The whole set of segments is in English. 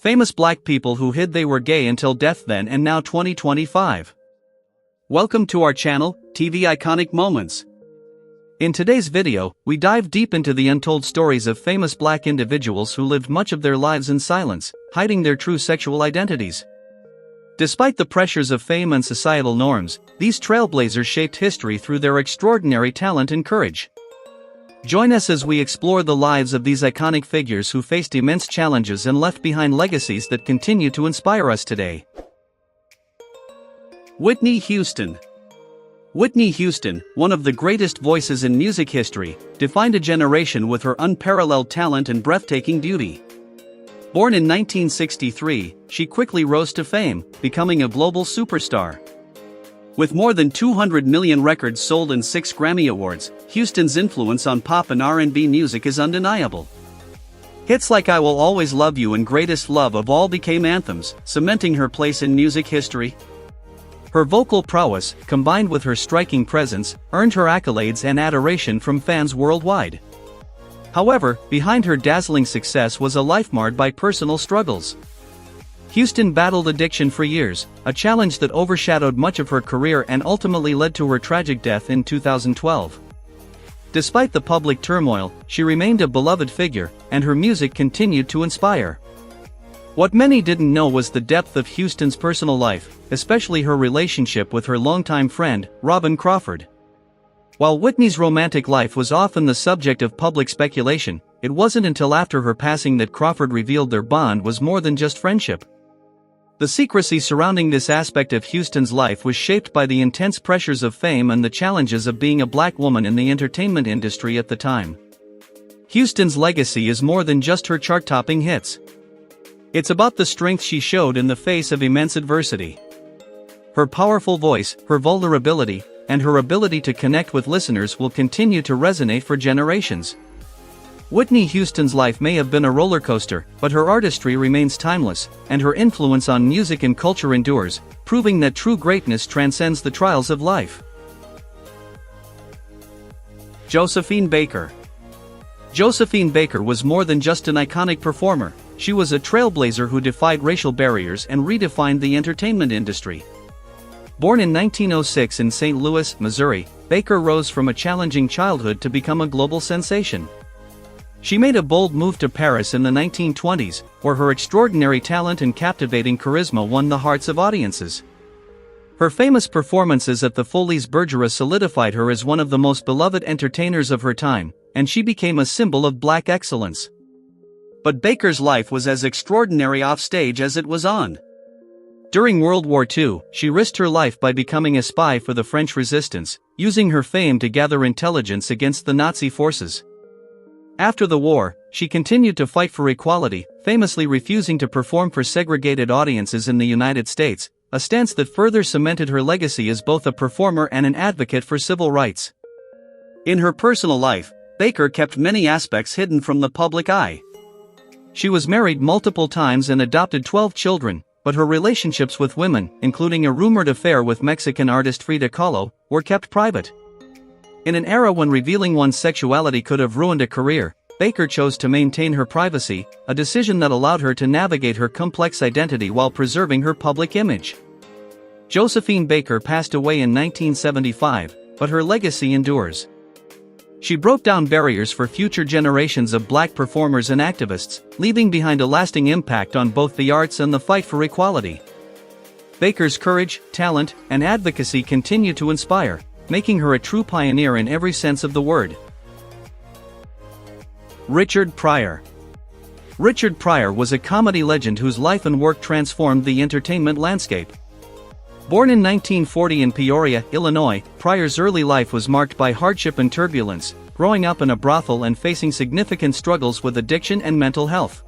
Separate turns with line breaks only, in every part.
Famous black people who hid they were gay until death then and now 2025. Welcome to our channel, TV Iconic Moments. In today's video, we dive deep into the untold stories of famous black individuals who lived much of their lives in silence, hiding their true sexual identities. Despite the pressures of fame and societal norms, these trailblazers shaped history through their extraordinary talent and courage. Join us as we explore the lives of these iconic figures who faced immense challenges and left behind legacies that continue to inspire us today. Whitney Houston. Whitney Houston, one of the greatest voices in music history, defined a generation with her unparalleled talent and breathtaking beauty. Born in 1963, she quickly rose to fame, becoming a global superstar. With more than 200 million records sold and 6 Grammy Awards, Houston's influence on pop and R&B music is undeniable. Hits like I Will Always Love You and Greatest Love of All became anthems, cementing her place in music history. Her vocal prowess, combined with her striking presence, earned her accolades and adoration from fans worldwide. However, behind her dazzling success was a life marred by personal struggles. Houston battled addiction for years, a challenge that overshadowed much of her career and ultimately led to her tragic death in 2012. Despite the public turmoil, she remained a beloved figure, and her music continued to inspire. What many didn't know was the depth of Houston's personal life, especially her relationship with her longtime friend, Robin Crawford. While Whitney's romantic life was often the subject of public speculation, it wasn't until after her passing that Crawford revealed their bond was more than just friendship. The secrecy surrounding this aspect of Houston's life was shaped by the intense pressures of fame and the challenges of being a black woman in the entertainment industry at the time. Houston's legacy is more than just her chart-topping hits. It's about the strength she showed in the face of immense adversity. Her powerful voice, her vulnerability, and her ability to connect with listeners will continue to resonate for generations. Whitney Houston's life may have been a roller coaster, but her artistry remains timeless, and her influence on music and culture endures, proving that true greatness transcends the trials of life. Josephine Baker. Josephine Baker was more than just an iconic performer, she was a trailblazer who defied racial barriers and redefined the entertainment industry. Born in 1906 in St. Louis, Missouri, Baker rose from a challenging childhood to become a global sensation. She made a bold move to Paris in the 1920s, where her extraordinary talent and captivating charisma won the hearts of audiences. Her famous performances at the Folies Bergère solidified her as one of the most beloved entertainers of her time, and she became a symbol of black excellence. But Baker's life was as extraordinary offstage as it was on. During World War II, she risked her life by becoming a spy for the French resistance, using her fame to gather intelligence against the Nazi forces. After the war, she continued to fight for equality, famously refusing to perform for segregated audiences in the United States, a stance that further cemented her legacy as both a performer and an advocate for civil rights. In her personal life, Baker kept many aspects hidden from the public eye. She was married multiple times and adopted 12 children, but her relationships with women, including a rumored affair with Mexican artist Frida Kahlo, were kept private. In an era when revealing one's sexuality could have ruined a career, Baker chose to maintain her privacy, a decision that allowed her to navigate her complex identity while preserving her public image. Josephine Baker passed away in 1975, but her legacy endures. She broke down barriers for future generations of black performers and activists, leaving behind a lasting impact on both the arts and the fight for equality. Baker's courage, talent, and advocacy continue to inspire, making her a true pioneer in every sense of the word. Richard Pryor. Richard Pryor was a comedy legend whose life and work transformed the entertainment landscape. Born in 1940 in Peoria, Illinois, Pryor's early life was marked by hardship and turbulence, growing up in a brothel and facing significant struggles with addiction and mental health.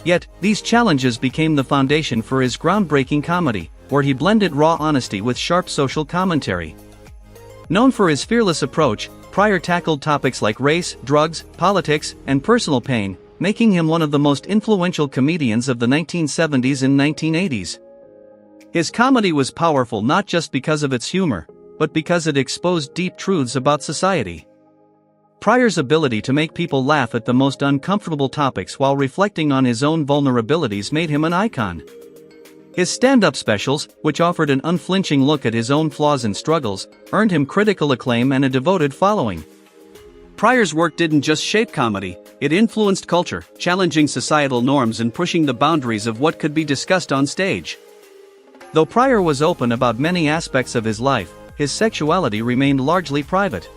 Yet, these challenges became the foundation for his groundbreaking comedy, where he blended raw honesty with sharp social commentary. Known for his fearless approach, Pryor tackled topics like race, drugs, politics, and personal pain, making him one of the most influential comedians of the 1970s and 1980s. His comedy was powerful not just because of its humor, but because it exposed deep truths about society. Pryor's ability to make people laugh at the most uncomfortable topics while reflecting on his own vulnerabilities made him an icon. His stand-up specials, which offered an unflinching look at his own flaws and struggles, earned him critical acclaim and a devoted following. Pryor's work didn't just shape comedy, it influenced culture, challenging societal norms and pushing the boundaries of what could be discussed on stage. Though Pryor was open about many aspects of his life, his sexuality remained largely private.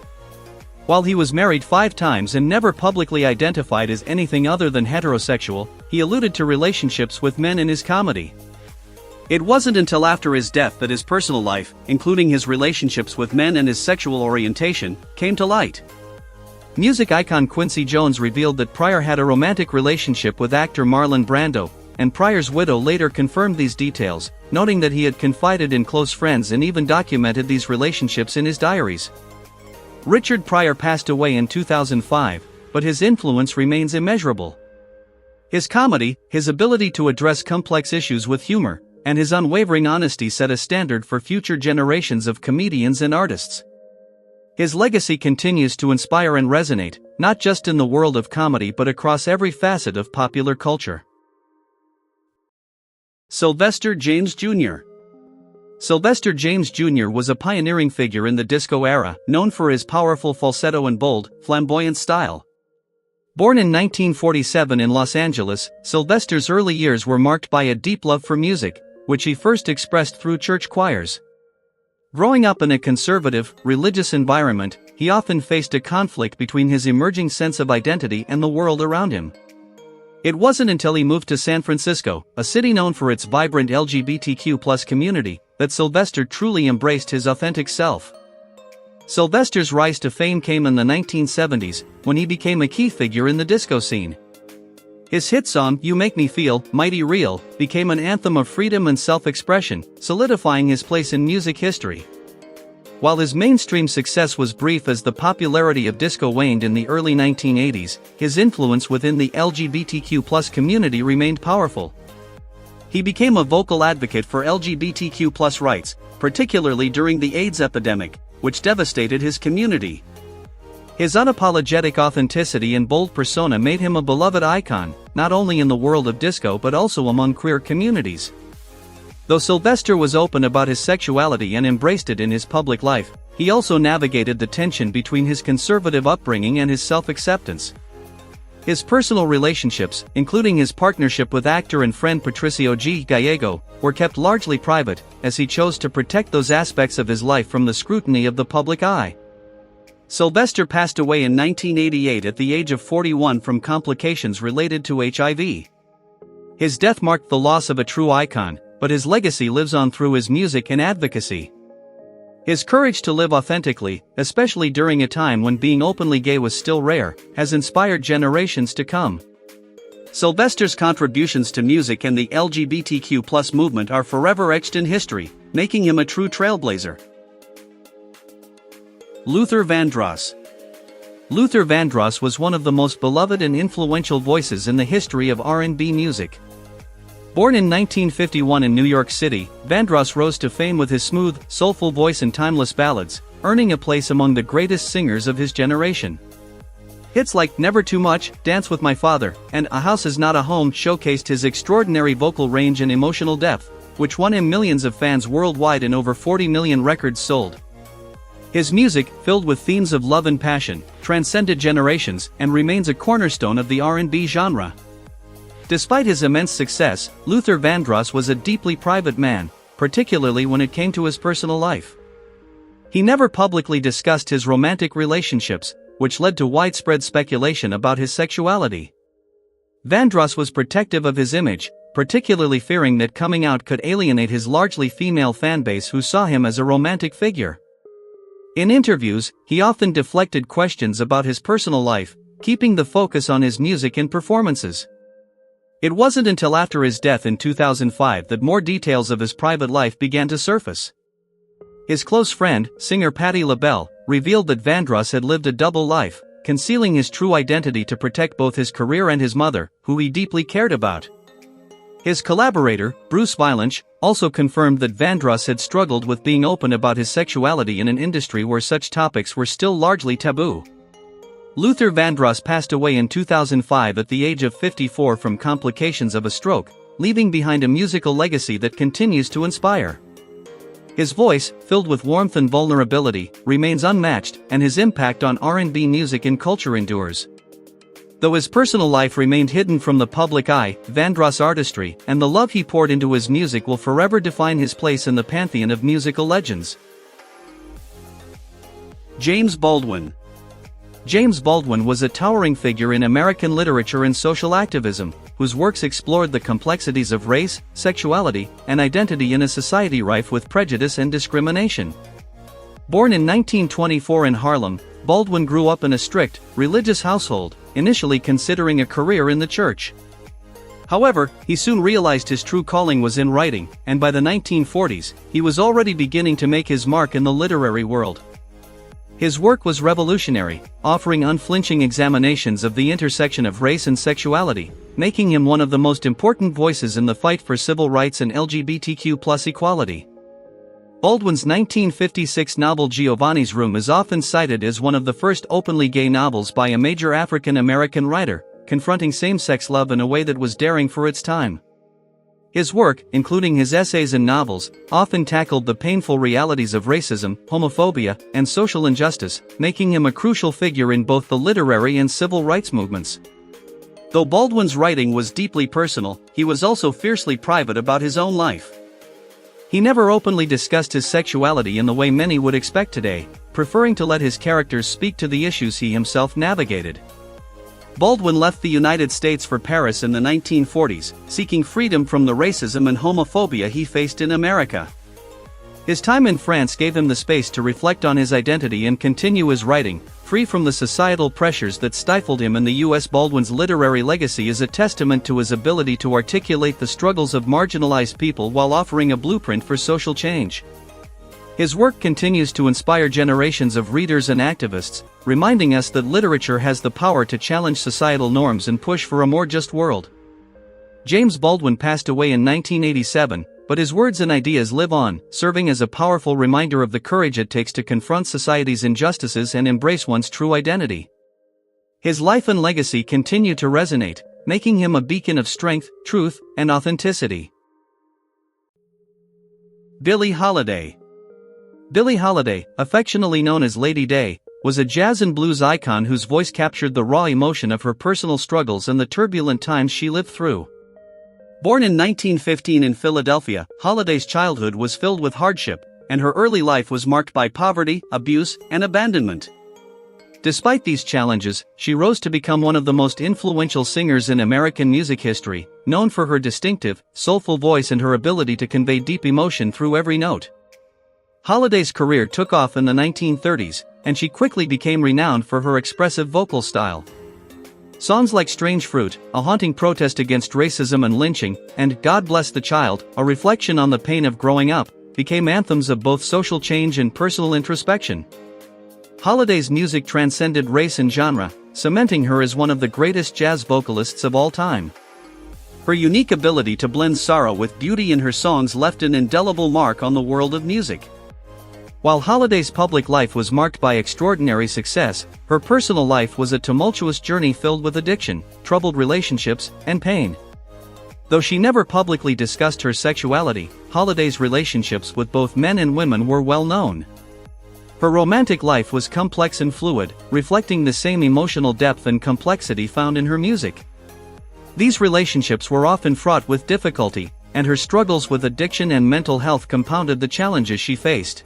While he was married 5 times and never publicly identified as anything other than heterosexual, he alluded to relationships with men in his comedy. It wasn't until after his death that his personal life, including his relationships with men and his sexual orientation, came to light. Music icon Quincy Jones revealed that Pryor had a romantic relationship with actor Marlon Brando, and Pryor's widow later confirmed these details, noting that he had confided in close friends and even documented these relationships in his diaries. Richard Pryor passed away in 2005, but his influence remains immeasurable. His comedy, his ability to address complex issues with humor, and his unwavering honesty set a standard for future generations of comedians and artists. His legacy continues to inspire and resonate, not just in the world of comedy but across every facet of popular culture. Sylvester James Jr. Sylvester James Jr. was a pioneering figure in the disco era, known for his powerful falsetto and bold, flamboyant style. Born in 1947 in Los Angeles, Sylvester's early years were marked by a deep love for music, which he first expressed through church choirs. Growing up in a conservative, religious environment, he often faced a conflict between his emerging sense of identity and the world around him. It wasn't until he moved to San Francisco, a city known for its vibrant LGBTQ+ community, that Sylvester truly embraced his authentic self. Sylvester's rise to fame came in the 1970s, when he became a key figure in the disco scene. His hit song, "You Make Me Feel Mighty Real," became an anthem of freedom and self-expression, solidifying his place in music history. While his mainstream success was brief as the popularity of disco waned in the early 1980s, his influence within the LGBTQ+ community remained powerful. He became a vocal advocate for LGBTQ+ rights, particularly during the AIDS epidemic, which devastated his community. His unapologetic authenticity and bold persona made him a beloved icon, not only in the world of disco but also among queer communities. Though Sylvester was open about his sexuality and embraced it in his public life, he also navigated the tension between his conservative upbringing and his self-acceptance. His personal relationships, including his partnership with actor and friend Patricio G. Gallego, were kept largely private, as he chose to protect those aspects of his life from the scrutiny of the public eye. Sylvester passed away in 1988 at the age of 41 from complications related to HIV. His death marked the loss of a true icon, but his legacy lives on through his music and advocacy. His courage to live authentically, especially during a time when being openly gay was still rare, has inspired generations to come. Sylvester's contributions to music and the LGBTQ+ movement are forever etched in history, making him a true trailblazer. Luther Vandross. Luther Vandross was one of the most beloved and influential voices in the history of R&B music. Born in 1951 in New York City, Vandross rose to fame with his smooth, soulful voice and timeless ballads, earning a place among the greatest singers of his generation. Hits like "Never Too Much," "Dance with My Father," and "A House Is Not a Home" showcased his extraordinary vocal range and emotional depth, which won him millions of fans worldwide and over 40 million records sold. His music, filled with themes of love and passion, transcended generations and remains a cornerstone of the R&B genre. Despite his immense success, Luther Vandross was a deeply private man, particularly when it came to his personal life. He never publicly discussed his romantic relationships, which led to widespread speculation about his sexuality. Vandross was protective of his image, particularly fearing that coming out could alienate his largely female fanbase who saw him as a romantic figure. In interviews, he often deflected questions about his personal life, keeping the focus on his music and performances. It wasn't until after his death in 2005 that more details of his private life began to surface. His close friend, singer Patti LaBelle, revealed that Vandross had lived a double life, concealing his true identity to protect both his career and his mother, who he deeply cared about. His collaborator, Bruce Vilanch, also confirmed that Vandross had struggled with being open about his sexuality in an industry where such topics were still largely taboo. Luther Vandross passed away in 2005 at the age of 54 from complications of a stroke, leaving behind a musical legacy that continues to inspire. His voice, filled with warmth and vulnerability, remains unmatched, and his impact on R&B music and culture endures. Though his personal life remained hidden from the public eye, Vandross' artistry and the love he poured into his music will forever define his place in the pantheon of musical legends. James Baldwin. James Baldwin was a towering figure in American literature and social activism, whose works explored the complexities of race, sexuality, and identity in a society rife with prejudice and discrimination. Born in 1924 in Harlem, Baldwin grew up in a strict, religious household, initially considering a career in the church. However, he soon realized his true calling was in writing, and by the 1940s, he was already beginning to make his mark in the literary world. His work was revolutionary, offering unflinching examinations of the intersection of race and sexuality, making him one of the most important voices in the fight for civil rights and LGBTQ+ equality. Baldwin's 1956 novel Giovanni's Room is often cited as one of the first openly gay novels by a major African American writer, confronting same-sex love in a way that was daring for its time. His work, including his essays and novels, often tackled the painful realities of racism, homophobia, and social injustice, making him a crucial figure in both the literary and civil rights movements. Though Baldwin's writing was deeply personal, he was also fiercely private about his own life. He never openly discussed his sexuality in the way many would expect today, preferring to let his characters speak to the issues he himself navigated. Baldwin left the United States for Paris in the 1940s, seeking freedom from the racism and homophobia he faced in America. His time in France gave him the space to reflect on his identity and continue his writing, free from the societal pressures that stifled him in the U.S. Baldwin's literary legacy is a testament to his ability to articulate the struggles of marginalized people while offering a blueprint for social change. His work continues to inspire generations of readers and activists, reminding us that literature has the power to challenge societal norms and push for a more just world. James Baldwin passed away in 1987, but his words and ideas live on, serving as a powerful reminder of the courage it takes to confront society's injustices and embrace one's true identity. His life and legacy continue to resonate, making him a beacon of strength, truth, and authenticity. Billie Holiday. Billie Holiday, affectionately known as Lady Day, was a jazz and blues icon whose voice captured the raw emotion of her personal struggles and the turbulent times she lived through. Born in 1915 in Philadelphia, Holiday's childhood was filled with hardship, and her early life was marked by poverty, abuse, and abandonment. Despite these challenges, she rose to become one of the most influential singers in American music history, known for her distinctive, soulful voice and her ability to convey deep emotion through every note. Holiday's career took off in the 1930s, and she quickly became renowned for her expressive vocal style. Songs like Strange Fruit, a haunting protest against racism and lynching, and God Bless the Child, a reflection on the pain of growing up, became anthems of both social change and personal introspection. Holiday's music transcended race and genre, cementing her as one of the greatest jazz vocalists of all time. Her unique ability to blend sorrow with beauty in her songs left an indelible mark on the world of music. While Holiday's public life was marked by extraordinary success, her personal life was a tumultuous journey filled with addiction, troubled relationships, and pain. Though she never publicly discussed her sexuality, Holiday's relationships with both men and women were well known. Her romantic life was complex and fluid, reflecting the same emotional depth and complexity found in her music. These relationships were often fraught with difficulty, and her struggles with addiction and mental health compounded the challenges she faced.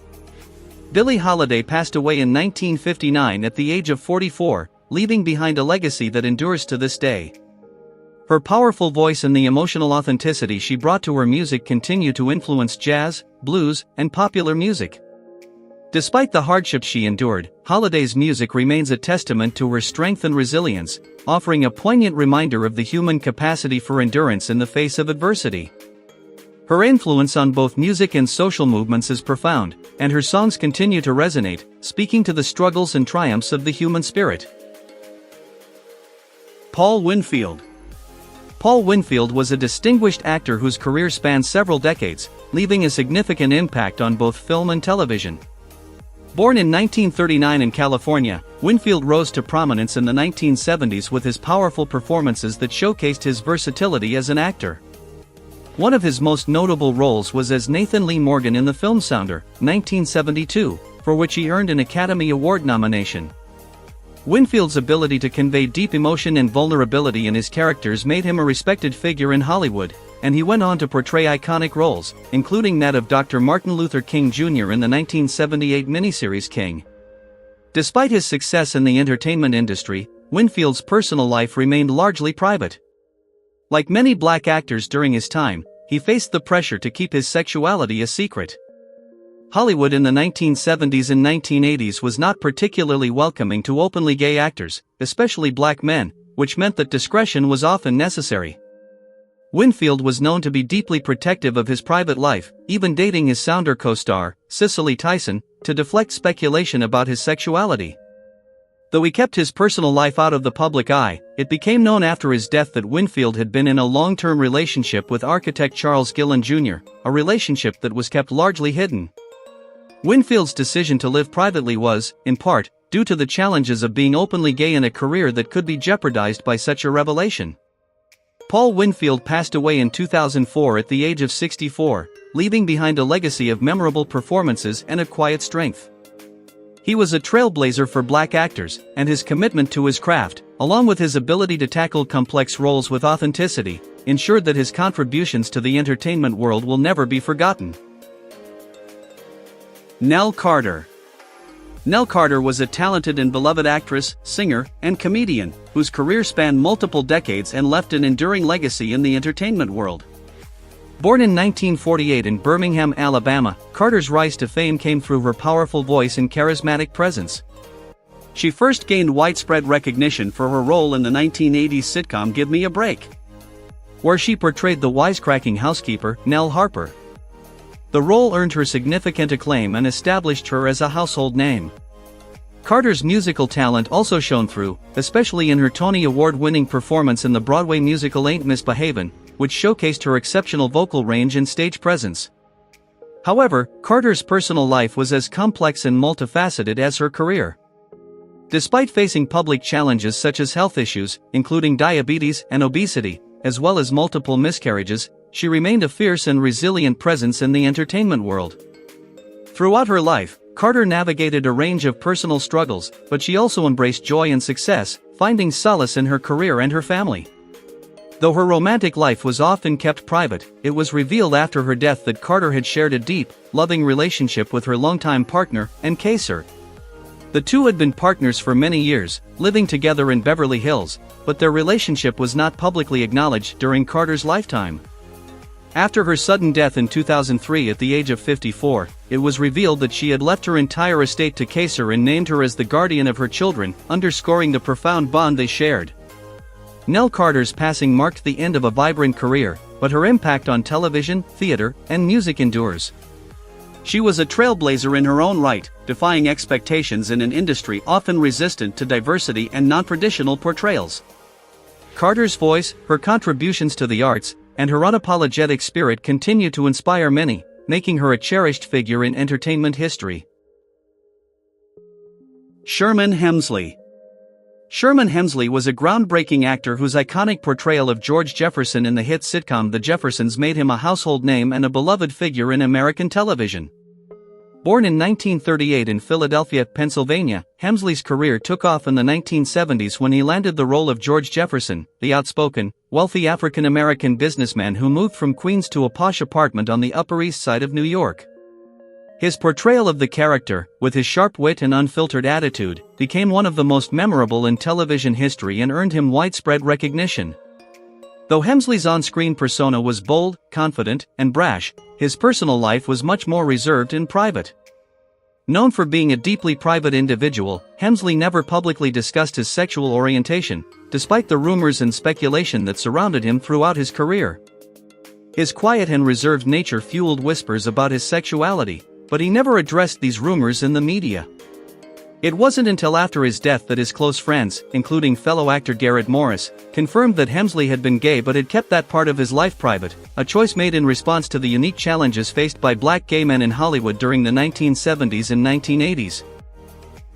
Billie Holiday passed away in 1959 at the age of 44, leaving behind a legacy that endures to this day. Her powerful voice and the emotional authenticity she brought to her music continue to influence jazz, blues, and popular music. Despite the hardships she endured, Holiday's music remains a testament to her strength and resilience, offering a poignant reminder of the human capacity for endurance in the face of adversity. Her influence on both music and social movements is profound, and her songs continue to resonate, speaking to the struggles and triumphs of the human spirit. Paul Winfield. Paul Winfield was a distinguished actor whose career spanned several decades, leaving a significant impact on both film and television. Born in 1939 in California, Winfield rose to prominence in the 1970s with his powerful performances that showcased his versatility as an actor. One of his most notable roles was as Nathan Lee Morgan in the film Sounder, 1972, for which he earned an Academy Award nomination. Winfield's ability to convey deep emotion and vulnerability in his characters made him a respected figure in Hollywood, and he went on to portray iconic roles, including that of Dr. Martin Luther King Jr. in the 1978 miniseries King. Despite his success in the entertainment industry, Winfield's personal life remained largely private. Like many black actors during his time, he faced the pressure to keep his sexuality a secret. Hollywood in the 1970s and 1980s was not particularly welcoming to openly gay actors, especially black men, which meant that discretion was often necessary. Winfield was known to be deeply protective of his private life, even dating his Sounder co-star, Cicely Tyson, to deflect speculation about his sexuality. Though he kept his personal life out of the public eye, it became known after his death that Winfield had been in a long-term relationship with architect Charles Gillen Jr., a relationship that was kept largely hidden. Winfield's decision to live privately was, in part, due to the challenges of being openly gay in a career that could be jeopardized by such a revelation. Paul Winfield passed away in 2004 at the age of 64, leaving behind a legacy of memorable performances and a quiet strength. He was a trailblazer for black actors, and his commitment to his craft, along with his ability to tackle complex roles with authenticity, ensured that his contributions to the entertainment world will never be forgotten. Nell Carter. Nell Carter was a talented and beloved actress, singer, and comedian, whose career spanned multiple decades and left an enduring legacy in the entertainment world. Born in 1948 in Birmingham, Alabama, Carter's rise to fame came through her powerful voice and charismatic presence. She first gained widespread recognition for her role in the 1980s sitcom Give Me a Break, where she portrayed the wisecracking housekeeper, Nell Harper. The role earned her significant acclaim and established her as a household name. Carter's musical talent also shone through, especially in her Tony Award-winning performance in the Broadway musical Ain't Misbehavin', which showcased her exceptional vocal range and stage presence. However, Carter's personal life was as complex and multifaceted as her career. Despite facing public challenges such as health issues, including diabetes and obesity, as well as multiple miscarriages, she remained a fierce and resilient presence in the entertainment world. Throughout her life, Carter navigated a range of personal struggles, but she also embraced joy and success, finding solace in her career and her family. Though her romantic life was often kept private, it was revealed after her death that Carter had shared a deep, loving relationship with her longtime partner, N.K. The two had been partners for many years, living together in Beverly Hills, but their relationship was not publicly acknowledged during Carter's lifetime. After her sudden death in 2003 at the age of 54, it was revealed that she had left her entire estate to Kaysar and named her as the guardian of her children, underscoring the profound bond they shared. Nell Carter's passing marked the end of a vibrant career, but her impact on television, theater, and music endures. She was a trailblazer in her own right, defying expectations in an industry often resistant to diversity and non-traditional portrayals. Carter's voice, her contributions to the arts, and her unapologetic spirit continue to inspire many, making her a cherished figure in entertainment history. Sherman Hemsley. Sherman Hemsley was a groundbreaking actor whose iconic portrayal of George Jefferson in the hit sitcom The Jeffersons made him a household name and a beloved figure in American television. Born in 1938 in Philadelphia, Pennsylvania, Hemsley's career took off in the 1970s when he landed the role of George Jefferson, the outspoken, wealthy African-American businessman who moved from Queens to a posh apartment on the Upper East Side of New York. His portrayal of the character, with his sharp wit and unfiltered attitude, became one of the most memorable in television history and earned him widespread recognition. Though Hemsley's on-screen persona was bold, confident, and brash, his personal life was much more reserved and private. Known for being a deeply private individual, Hemsley never publicly discussed his sexual orientation, despite the rumors and speculation that surrounded him throughout his career. His quiet and reserved nature fueled whispers about his sexuality, but he never addressed these rumors in the media. It wasn't until after his death that his close friends, including fellow actor Garrett Morris, confirmed that Hemsley had been gay but had kept that part of his life private, a choice made in response to the unique challenges faced by black gay men in Hollywood during the 1970s and 1980s.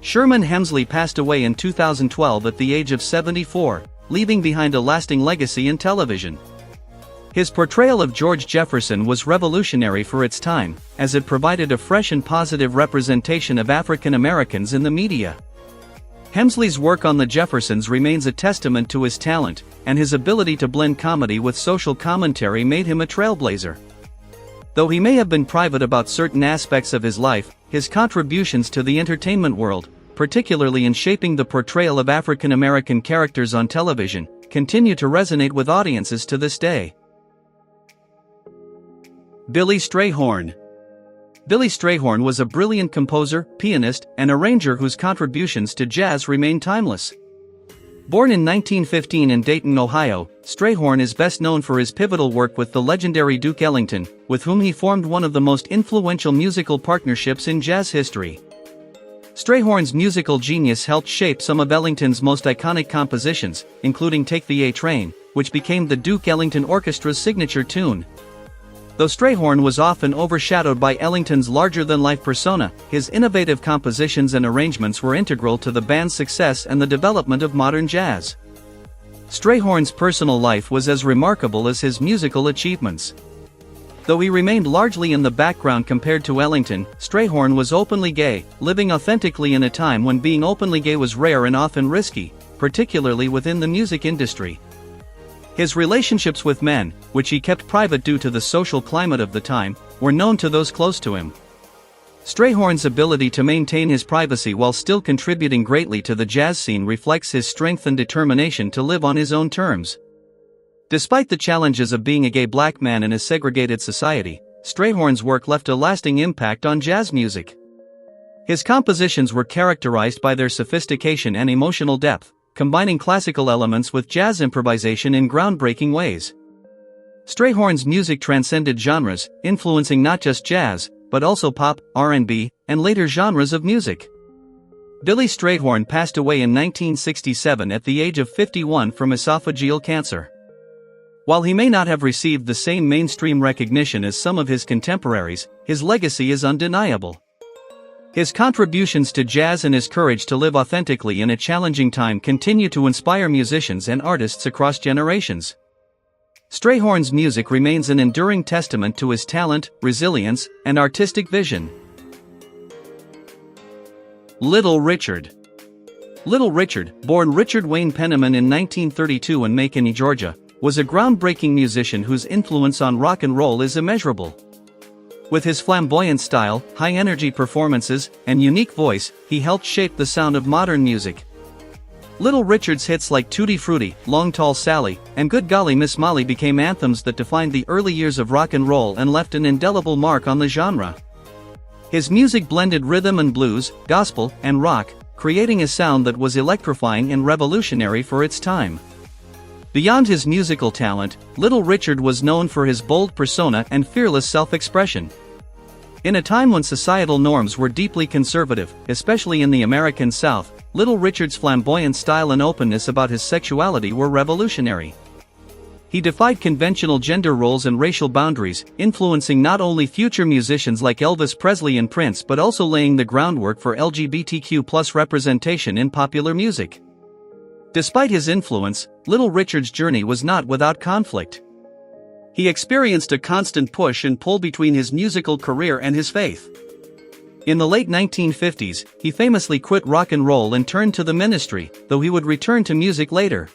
Sherman Hemsley passed away in 2012 at the age of 74, leaving behind a lasting legacy in television. His portrayal of George Jefferson was revolutionary for its time, as it provided a fresh and positive representation of African Americans in the media. Hemsley's work on the Jeffersons remains a testament to his talent, and his ability to blend comedy with social commentary made him a trailblazer. Though he may have been private about certain aspects of his life, his contributions to the entertainment world, particularly in shaping the portrayal of African American characters on television, continue to resonate with audiences to this day. Billy Strayhorn. Billy Strayhorn was a brilliant composer, pianist, and arranger whose contributions to jazz remain timeless. Born in 1915 in Dayton, Ohio, Strayhorn is best known for his pivotal work with the legendary Duke Ellington, with whom he formed one of the most influential musical partnerships in jazz history. Strayhorn's musical genius helped shape some of Ellington's most iconic compositions, including Take the A Train, which became the Duke Ellington Orchestra's signature tune. Though Strayhorn was often overshadowed by Ellington's larger-than-life persona, his innovative compositions and arrangements were integral to the band's success and the development of modern jazz. Strayhorn's personal life was as remarkable as his musical achievements. Though he remained largely in the background compared to Ellington, Strayhorn was openly gay, living authentically in a time when being openly gay was rare and often risky, particularly within the music industry. His relationships with men, which he kept private due to the social climate of the time, were known to those close to him. Strayhorn's ability to maintain his privacy while still contributing greatly to the jazz scene reflects his strength and determination to live on his own terms. Despite the challenges of being a gay black man in a segregated society, Strayhorn's work left a lasting impact on jazz music. His compositions were characterized by their sophistication and emotional depth, combining classical elements with jazz improvisation in groundbreaking ways. Strayhorn's music transcended genres, influencing not just jazz, but also pop, R&B, and later genres of music. Billy Strayhorn passed away in 1967 at the age of 51 from esophageal cancer. While he may not have received the same mainstream recognition as some of his contemporaries, his legacy is undeniable. His contributions to jazz and his courage to live authentically in a challenging time continue to inspire musicians and artists across generations. Strayhorn's music remains an enduring testament to his talent, resilience, and artistic vision. Little Richard. Little Richard, born Richard Wayne Penniman in 1932 in Macon, Georgia, was a groundbreaking musician whose influence on rock and roll is immeasurable. With his flamboyant style, high-energy performances, and unique voice, he helped shape the sound of modern music. Little Richard's hits like Tutti Frutti, Long Tall Sally, and Good Golly Miss Molly became anthems that defined the early years of rock and roll and left an indelible mark on the genre. His music blended rhythm and blues, gospel, and rock, creating a sound that was electrifying and revolutionary for its time. Beyond his musical talent, Little Richard was known for his bold persona and fearless self-expression. In a time when societal norms were deeply conservative, especially in the American South, Little Richard's flamboyant style and openness about his sexuality were revolutionary. He defied conventional gender roles and racial boundaries, influencing not only future musicians like Elvis Presley and Prince but also laying the groundwork for LGBTQ+ representation in popular music. Despite his influence, Little Richard's journey was not without conflict. He experienced a constant push and pull between his musical career and his faith. In the late 1950s, he famously quit rock and roll and turned to the ministry, though he would return to music later.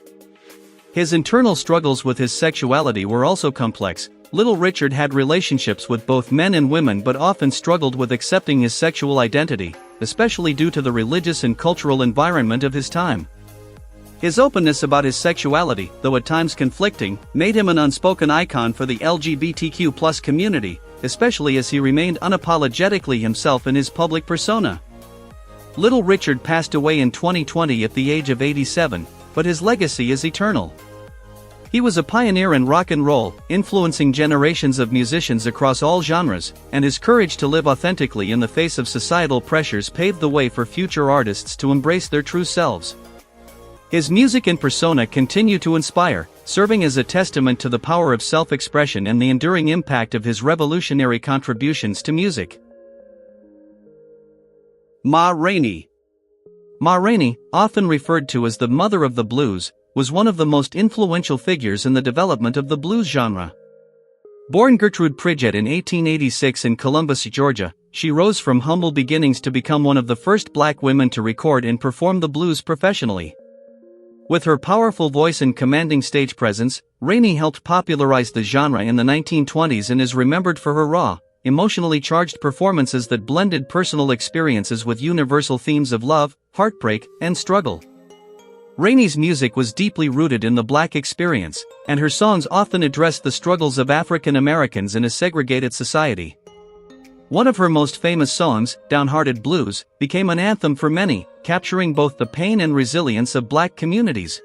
His internal struggles with his sexuality were also complex. Little Richard had relationships with both men and women but often struggled with accepting his sexual identity, especially due to the religious and cultural environment of his time. His openness about his sexuality, though at times conflicting, made him an unspoken icon for the LGBTQ+ community, especially as he remained unapologetically himself in his public persona. Little Richard passed away in 2020 at the age of 87, but his legacy is eternal. He was a pioneer in rock and roll, influencing generations of musicians across all genres, and his courage to live authentically in the face of societal pressures paved the way for future artists to embrace their true selves. His music and persona continue to inspire, serving as a testament to the power of self-expression and the enduring impact of his revolutionary contributions to music. Ma Rainey. Ma Rainey, often referred to as the mother of the blues, was one of the most influential figures in the development of the blues genre. Born Gertrude Pridgett in 1886 in Columbus, Georgia, she rose from humble beginnings to become one of the first black women to record and perform the blues professionally. With her powerful voice and commanding stage presence, Rainey helped popularize the genre in the 1920s and is remembered for her raw, emotionally charged performances that blended personal experiences with universal themes of love, heartbreak, and struggle. Rainey's music was deeply rooted in the black experience, and her songs often addressed the struggles of African Americans in a segregated society. One of her most famous songs, Downhearted Blues, became an anthem for many, capturing both the pain and resilience of black communities.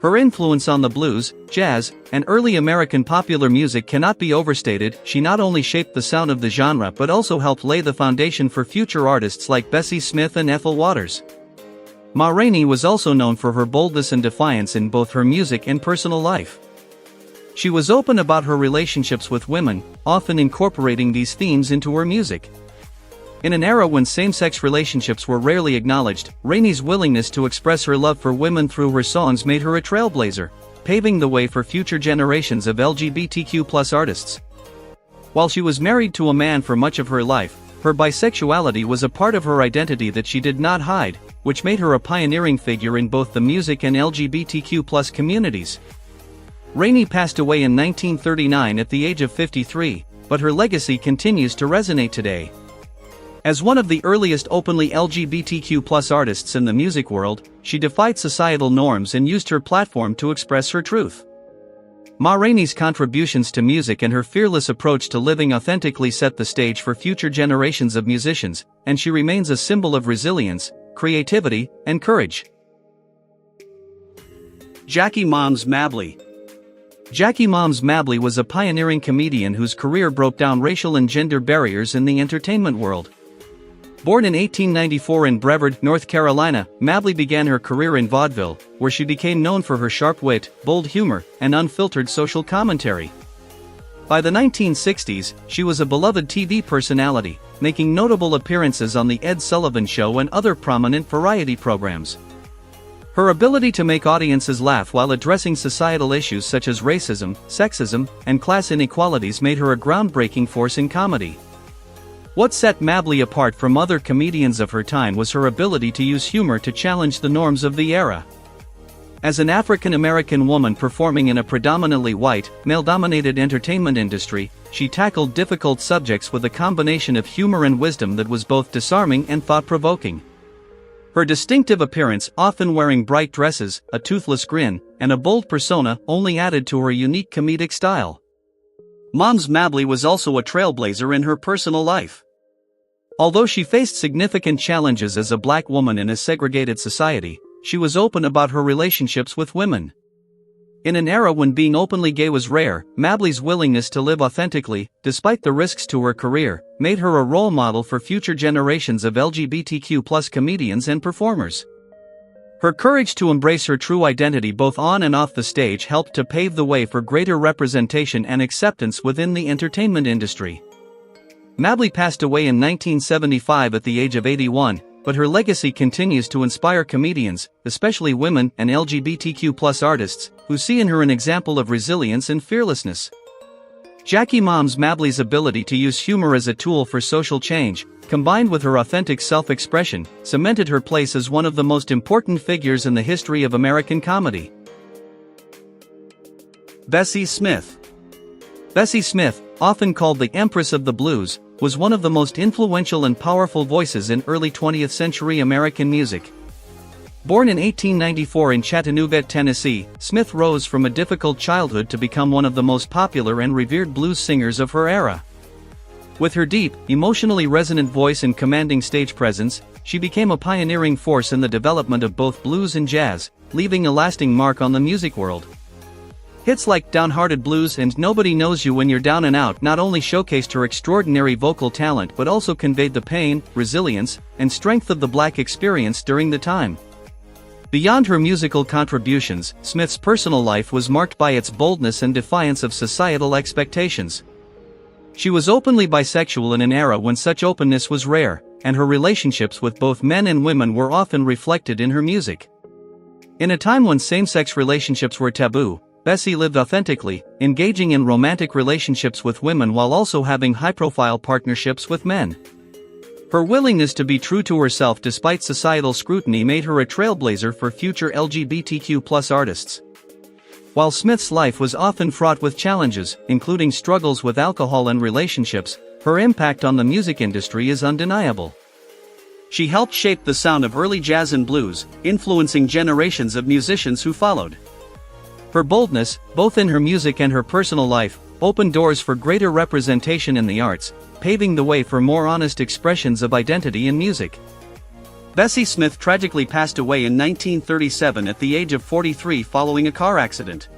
Her influence on the blues, jazz, and early American popular music cannot be overstated. She not only shaped the sound of the genre but also helped lay the foundation for future artists like Bessie Smith and Ethel Waters. Ma Rainey was also known for her boldness and defiance in both her music and personal life. She was open about her relationships with women, often incorporating these themes into her music. In an era when same-sex relationships were rarely acknowledged, Rainey's willingness to express her love for women through her songs made her a trailblazer, paving the way for future generations of LGBTQ+ artists. While she was married to a man for much of her life, her bisexuality was a part of her identity that she did not hide, which made her a pioneering figure in both the music and LGBTQ+ communities. Rainey passed away in 1939 at the age of 53, but her legacy continues to resonate today. As one of the earliest openly LGBTQ+ artists in the music world, she defied societal norms and used her platform to express her truth. Ma Rainey's contributions to music and her fearless approach to living authentically set the stage for future generations of musicians, and she remains a symbol of resilience, creativity, and courage. Jackie Moms Mabley. Jackie Moms Mabley was a pioneering comedian whose career broke down racial and gender barriers in the entertainment world. Born in 1894 in Brevard, North Carolina, Mabley began her career in vaudeville, where she became known for her sharp wit, bold humor, and unfiltered social commentary. By the 1960s, she was a beloved TV personality, making notable appearances on The Ed Sullivan Show and other prominent variety programs. Her ability to make audiences laugh while addressing societal issues such as racism, sexism, and class inequalities made her a groundbreaking force in comedy. What set Mabley apart from other comedians of her time was her ability to use humor to challenge the norms of the era. As an African-American woman performing in a predominantly white, male-dominated entertainment industry, she tackled difficult subjects with a combination of humor and wisdom that was both disarming and thought-provoking. Her distinctive appearance, often wearing bright dresses, a toothless grin, and a bold persona, only added to her unique comedic style. Moms Mabley was also a trailblazer in her personal life. Although she faced significant challenges as a black woman in a segregated society, she was open about her relationships with women. In an era when being openly gay was rare, Mabley's willingness to live authentically, despite the risks to her career, made her a role model for future generations of LGBTQ+ comedians and performers. Her courage to embrace her true identity both on and off the stage helped to pave the way for greater representation and acceptance within the entertainment industry. Mabley passed away in 1975 at the age of 81, but her legacy continues to inspire comedians, especially women and LGBTQ+ artists, who see in her an example of resilience and fearlessness. Jackie Moms Mabley's ability to use humor as a tool for social change, combined with her authentic self-expression, cemented her place as one of the most important figures in the history of American comedy. Bessie Smith. Bessie Smith, often called the Empress of the Blues, was one of the most influential and powerful voices in early 20th century American music. Born in 1894 in Chattanooga, Tennessee, Smith rose from a difficult childhood to become one of the most popular and revered blues singers of her era. With her deep, emotionally resonant voice and commanding stage presence, she became a pioneering force in the development of both blues and jazz, leaving a lasting mark on the music world. Hits like Downhearted Blues and Nobody Knows You When You're Down and Out not only showcased her extraordinary vocal talent but also conveyed the pain, resilience, and strength of the Black experience during the time. Beyond her musical contributions, Smith's personal life was marked by its boldness and defiance of societal expectations. She was openly bisexual in an era when such openness was rare, and her relationships with both men and women were often reflected in her music. In a time when same-sex relationships were taboo, Bessie lived authentically, engaging in romantic relationships with women while also having high-profile partnerships with men. Her willingness to be true to herself despite societal scrutiny made her a trailblazer for future LGBTQ+ artists. While Smith's life was often fraught with challenges, including struggles with alcohol and relationships, her impact on the music industry is undeniable. She helped shape the sound of early jazz and blues, influencing generations of musicians who followed. Her boldness, both in her music and her personal life, opened doors for greater representation in the arts, paving the way for more honest expressions of identity in music. Bessie Smith tragically passed away in 1937 at the age of 43 following a car accident.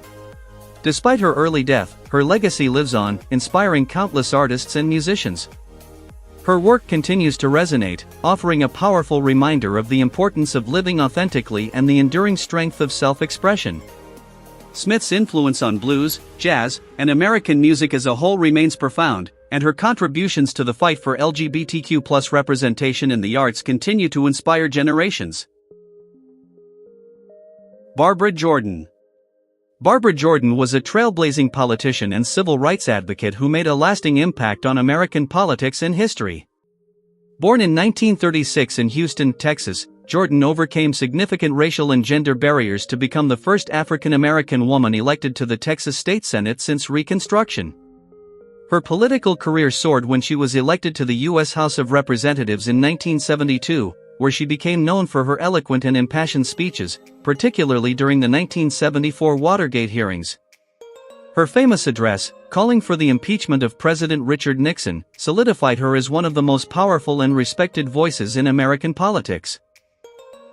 Despite her early death, her legacy lives on, inspiring countless artists and musicians. Her work continues to resonate, offering a powerful reminder of the importance of living authentically and the enduring strength of self-expression. Smith's influence on blues, jazz, and American music as a whole remains profound, and her contributions to the fight for LGBTQ+ representation in the arts continue to inspire generations. Barbara Jordan. Barbara Jordan was a trailblazing politician and civil rights advocate who made a lasting impact on American politics and history. Born in 1936 in Houston, Texas, Jordan overcame significant racial and gender barriers to become the first African-American woman elected to the Texas State Senate since Reconstruction. Her political career soared when she was elected to the U.S. House of Representatives in 1972, where she became known for her eloquent and impassioned speeches, particularly during the 1974 Watergate hearings. Her famous address, calling for the impeachment of President Richard Nixon, solidified her as one of the most powerful and respected voices in American politics.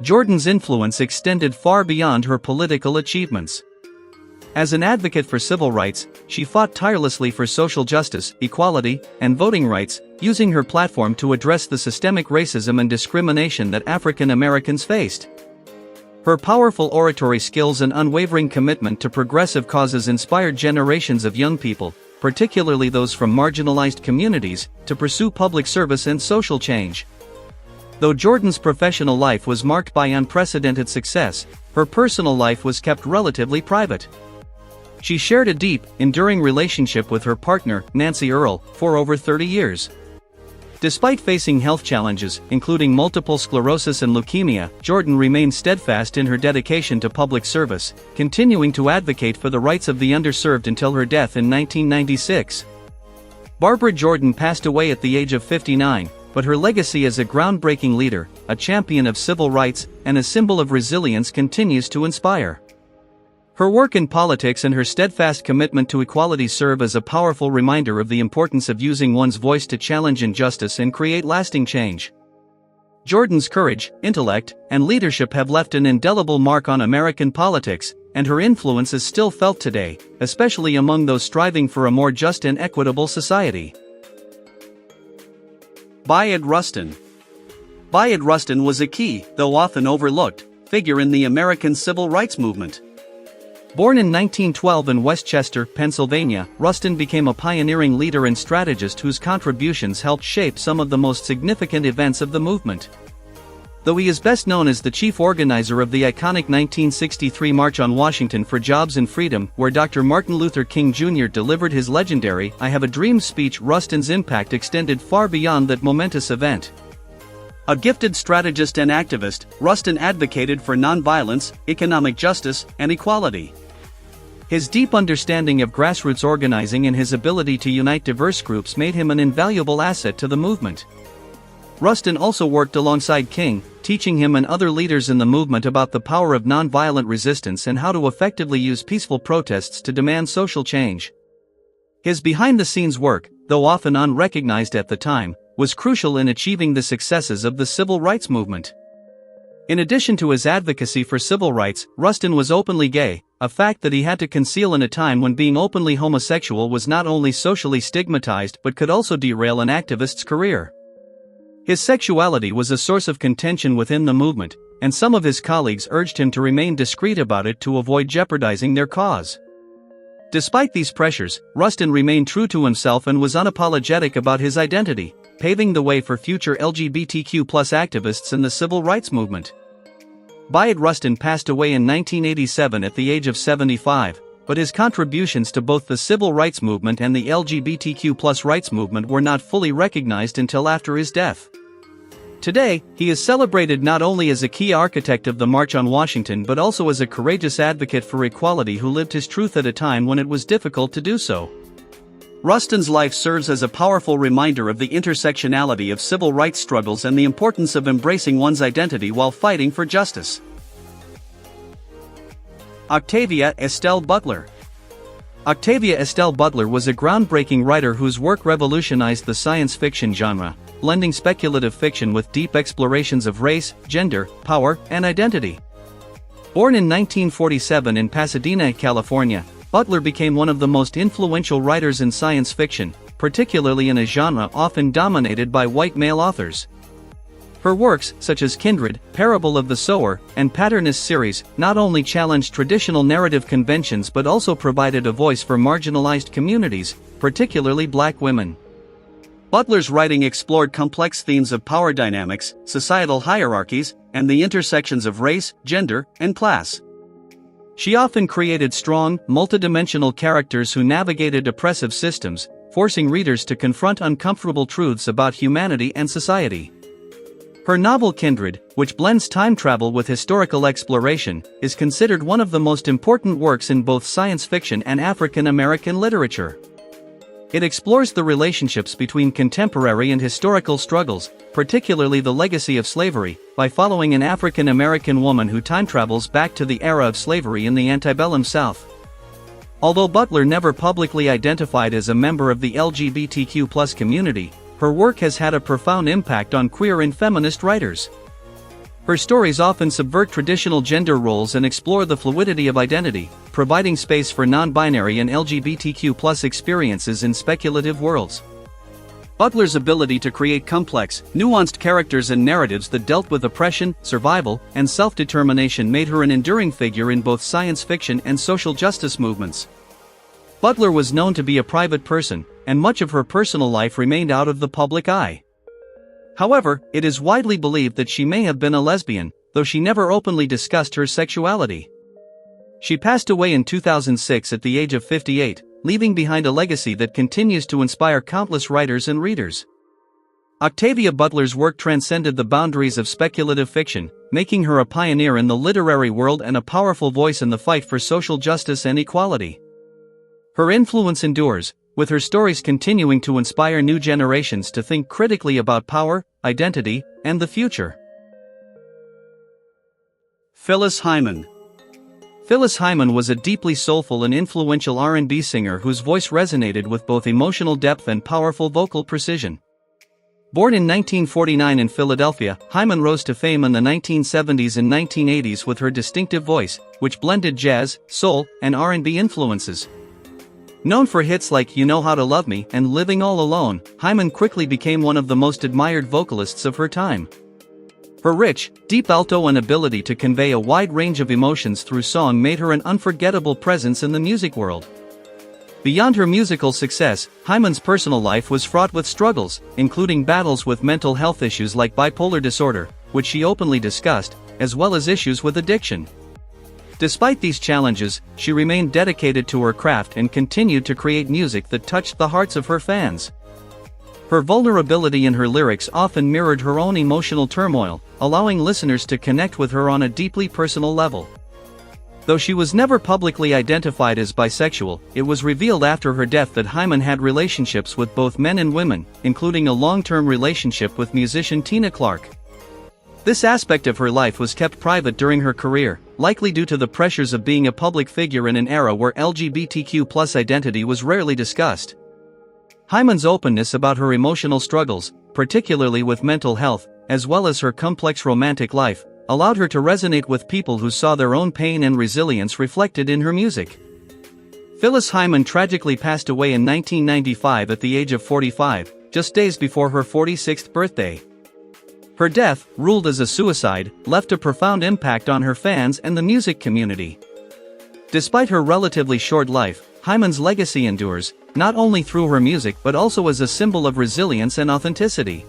Jordan's influence extended far beyond her political achievements. As an advocate for civil rights, she fought tirelessly for social justice, equality, and voting rights, using her platform to address the systemic racism and discrimination that African Americans faced. Her powerful oratory skills and unwavering commitment to progressive causes inspired generations of young people, particularly those from marginalized communities, to pursue public service and social change. Though Jordan's professional life was marked by unprecedented success, her personal life was kept relatively private. She shared a deep, enduring relationship with her partner, Nancy Earle, for over 30 years. Despite facing health challenges, including multiple sclerosis and leukemia, Jordan remained steadfast in her dedication to public service, continuing to advocate for the rights of the underserved until her death in 1996. Barbara Jordan passed away at the age of 59, but her legacy as a groundbreaking leader, a champion of civil rights, and a symbol of resilience continues to inspire. Her work in politics and her steadfast commitment to equality serve as a powerful reminder of the importance of using one's voice to challenge injustice and create lasting change. Jordan's courage, intellect, and leadership have left an indelible mark on American politics, and her influence is still felt today, especially among those striving for a more just and equitable society. Bayard Rustin. Bayard Rustin was a key, though often overlooked, figure in the American civil rights movement. Born in 1912 in Westchester, Pennsylvania, Rustin became a pioneering leader and strategist whose contributions helped shape some of the most significant events of the movement. Though he is best known as the chief organizer of the iconic 1963 March on Washington for Jobs and Freedom, where Dr. Martin Luther King Jr. delivered his legendary "I Have a Dream" speech, Rustin's impact extended far beyond that momentous event. A gifted strategist and activist, Rustin advocated for nonviolence, economic justice, and equality. His deep understanding of grassroots organizing and his ability to unite diverse groups made him an invaluable asset to the movement. Rustin also worked alongside King, teaching him and other leaders in the movement about the power of nonviolent resistance and how to effectively use peaceful protests to demand social change. His behind-the-scenes work, though often unrecognized at the time, was crucial in achieving the successes of the civil rights movement. In addition to his advocacy for civil rights, Rustin was openly gay, a fact that he had to conceal in a time when being openly homosexual was not only socially stigmatized but could also derail an activist's career. His sexuality was a source of contention within the movement, and some of his colleagues urged him to remain discreet about it to avoid jeopardizing their cause. Despite these pressures, Rustin remained true to himself and was unapologetic about his identity, paving the way for future LGBTQ+ activists in the civil rights movement. Bayard Rustin passed away in 1987 at the age of 75, but his contributions to both the civil rights movement and the LGBTQ+ rights movement were not fully recognized until after his death. Today, he is celebrated not only as a key architect of the March on Washington but also as a courageous advocate for equality who lived his truth at a time when it was difficult to do so. Rustin's life serves as a powerful reminder of the intersectionality of civil rights struggles and the importance of embracing one's identity while fighting for justice. Octavia Estelle Butler. Octavia Estelle Butler was a groundbreaking writer whose work revolutionized the science fiction genre, blending speculative fiction with deep explorations of race, gender, power, and identity. Born in 1947 in Pasadena, California, Butler became one of the most influential writers in science fiction, particularly in a genre often dominated by white male authors. Her works, such as Kindred, Parable of the Sower, and Patternist series, not only challenged traditional narrative conventions but also provided a voice for marginalized communities, particularly black women. Butler's writing explored complex themes of power dynamics, societal hierarchies, and the intersections of race, gender, and class. She often created strong, multidimensional characters who navigated oppressive systems, forcing readers to confront uncomfortable truths about humanity and society. Her novel Kindred, which blends time travel with historical exploration, is considered one of the most important works in both science fiction and African American literature. It explores the relationships between contemporary and historical struggles, particularly the legacy of slavery, by following an African American woman who time travels back to the era of slavery in the antebellum South. Although Butler never publicly identified as a member of the LGBTQ+ community, her work has had a profound impact on queer and feminist writers. Her stories often subvert traditional gender roles and explore the fluidity of identity, providing space for non-binary and LGBTQ+ experiences in speculative worlds. Butler's ability to create complex, nuanced characters and narratives that dealt with oppression, survival, and self-determination made her an enduring figure in both science fiction and social justice movements. Butler was known to be a private person, and much of her personal life remained out of the public eye. However, it is widely believed that she may have been a lesbian, though she never openly discussed her sexuality. She passed away in 2006 at the age of 58, leaving behind a legacy that continues to inspire countless writers and readers. Octavia Butler's work transcended the boundaries of speculative fiction, making her a pioneer in the literary world and a powerful voice in the fight for social justice and equality. Her influence endures, with her stories continuing to inspire new generations to think critically about power, identity, and the future. Phyllis Hyman. Phyllis Hyman was a deeply soulful and influential R&B singer whose voice resonated with both emotional depth and powerful vocal precision. Born in 1949 in Philadelphia, Hyman rose to fame in the 1970s and 1980s with her distinctive voice, which blended jazz, soul, and R&B influences. Known for hits like You Know How to Love Me and Living All Alone, Hyman quickly became one of the most admired vocalists of her time. Her rich, deep alto and ability to convey a wide range of emotions through song made her an unforgettable presence in the music world. Beyond her musical success, Hyman's personal life was fraught with struggles, including battles with mental health issues like bipolar disorder, which she openly discussed, as well as issues with addiction. Despite these challenges, she remained dedicated to her craft and continued to create music that touched the hearts of her fans. Her vulnerability in her lyrics often mirrored her own emotional turmoil, allowing listeners to connect with her on a deeply personal level. Though she was never publicly identified as bisexual, it was revealed after her death that Hyman had relationships with both men and women, including a long-term relationship with musician Tina Clark. This aspect of her life was kept private during her career, likely due to the pressures of being a public figure in an era where LGBTQ+ identity was rarely discussed. Hyman's openness about her emotional struggles, particularly with mental health, as well as her complex romantic life, allowed her to resonate with people who saw their own pain and resilience reflected in her music. Phyllis Hyman tragically passed away in 1995 at the age of 45, just days before her 46th birthday. Her death, ruled as a suicide, left a profound impact on her fans and the music community. Despite her relatively short life, Hyman's legacy endures, not only through her music but also as a symbol of resilience and authenticity.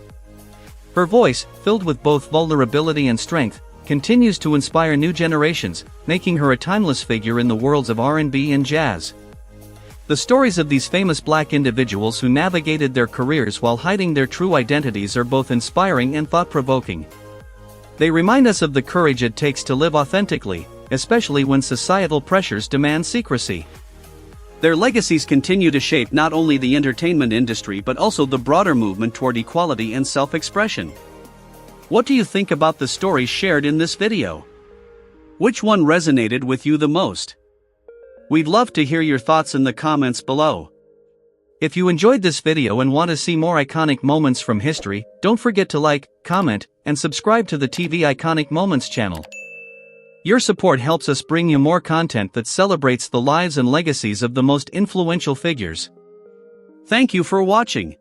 Her voice, filled with both vulnerability and strength, continues to inspire new generations, making her a timeless figure in the worlds of R&B and jazz. The stories of these famous Black individuals who navigated their careers while hiding their true identities are both inspiring and thought-provoking. They remind us of the courage it takes to live authentically, especially when societal pressures demand secrecy. Their legacies continue to shape not only the entertainment industry but also the broader movement toward equality and self-expression. What do you think about the stories shared in this video? Which one resonated with you the most? We'd love to hear your thoughts in the comments below. If you enjoyed this video and want to see more iconic moments from history, don't forget to like, comment, and subscribe to the TV Iconic Moments channel. Your support helps us bring you more content that celebrates the lives and legacies of the most influential figures. Thank you for watching.